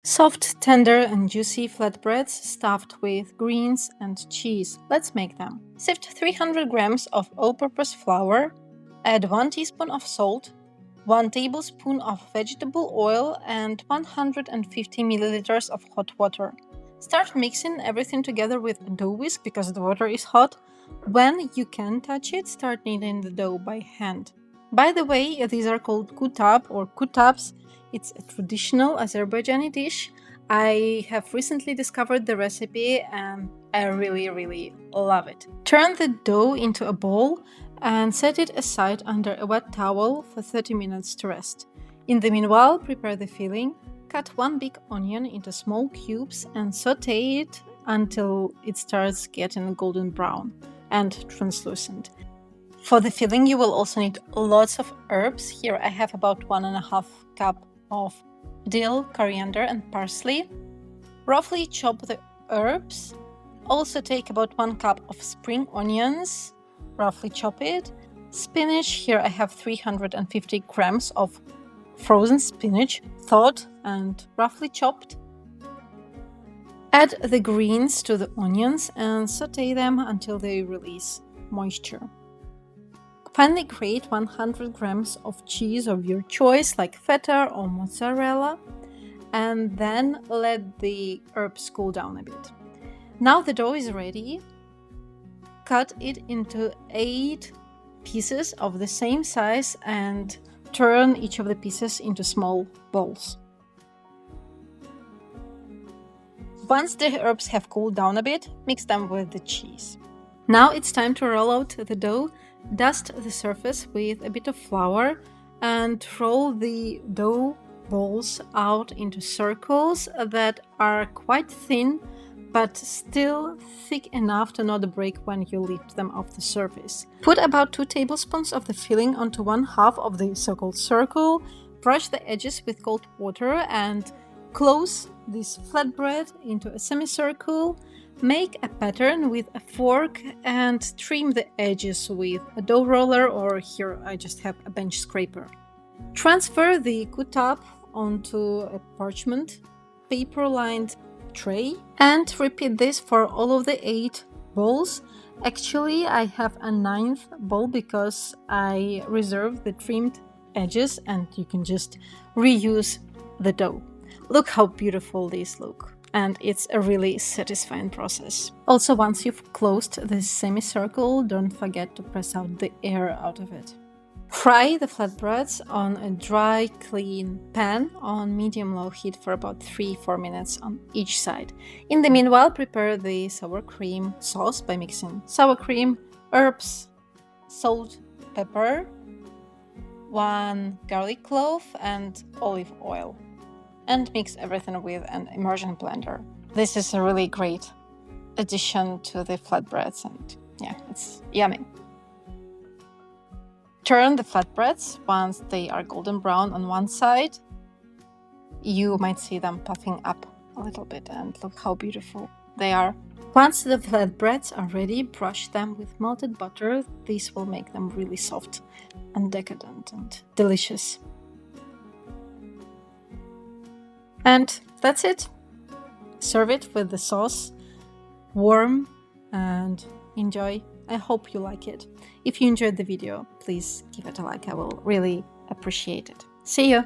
Soft, tender and juicy flatbreads stuffed with greens and cheese. Let's make them. Sift 300 grams of all-purpose flour, add 1 teaspoon of salt, 1 tablespoon of vegetable oil and 150 milliliters of hot water. Start mixing everything together with a dough whisk because the water is hot. When you can touch it, start kneading the dough by hand. By the way, these are called kutab or kutabs. It's a traditional Azerbaijani dish. I have recently discovered the recipe and I really love it. Turn the dough into a bowl and set it aside under a wet towel for 30 minutes to rest. In the meanwhile, prepare the filling. Cut 1 big onion into small cubes and saute it until it starts getting golden brown and translucent. For the filling, you will also need lots of herbs. Here I have about 1.5 cup of dill, coriander and parsley. Roughly chop the herbs. Also take about 1 cup of spring onions. Roughly chop it. Spinach, here I have 350 grams of frozen spinach, thawed and roughly chopped. Add the greens to the onions and saute them until they release moisture. Finally, grate 100 grams of cheese of your choice, like feta or mozzarella, and then let the herbs cool down a bit. Now the dough is ready. Cut it into 8 pieces of the same size and turn each of the pieces into small balls. Once the herbs have cooled down a bit, mix them with the cheese. Now it's time to roll out the dough. Dust the surface with a bit of flour and roll the dough balls out into circles that are quite thin but still thick enough to not break when you lift them off the surface. Put about 2 tablespoons of the filling onto 1/2 of the so-called circle, brush the edges with cold water and close this flatbread into a semicircle. Make a pattern with a fork and trim the edges with a dough roller, or here I just have a bench scraper. Transfer the kutab onto a parchment paper-lined tray and repeat this for all of the 8 balls. Actually, I have a 9th ball because I reserved the trimmed edges and you can just reuse the dough. Look how beautiful these look. And it's a really satisfying process. Also, once you've closed this semicircle, don't forget to press out the air out of it. Fry the flatbreads on a dry, clean pan on medium-low heat for about 3-4 minutes on each side. In the meanwhile, prepare the sour cream sauce by mixing sour cream, herbs, salt, pepper, 1 garlic clove and olive oil. And mix everything with an immersion blender. This is a really great addition to the flatbreads and yeah, it's yummy. Turn the flatbreads once they are golden brown on one side. You might see them puffing up a little bit and look how beautiful they are. Once the flatbreads are ready, brush them with melted butter. This will make them really soft and decadent and delicious. And that's it. Serve it with the sauce, warm, and enjoy. I hope you like it. If you enjoyed the video, please give it a like. I will really appreciate it. See you!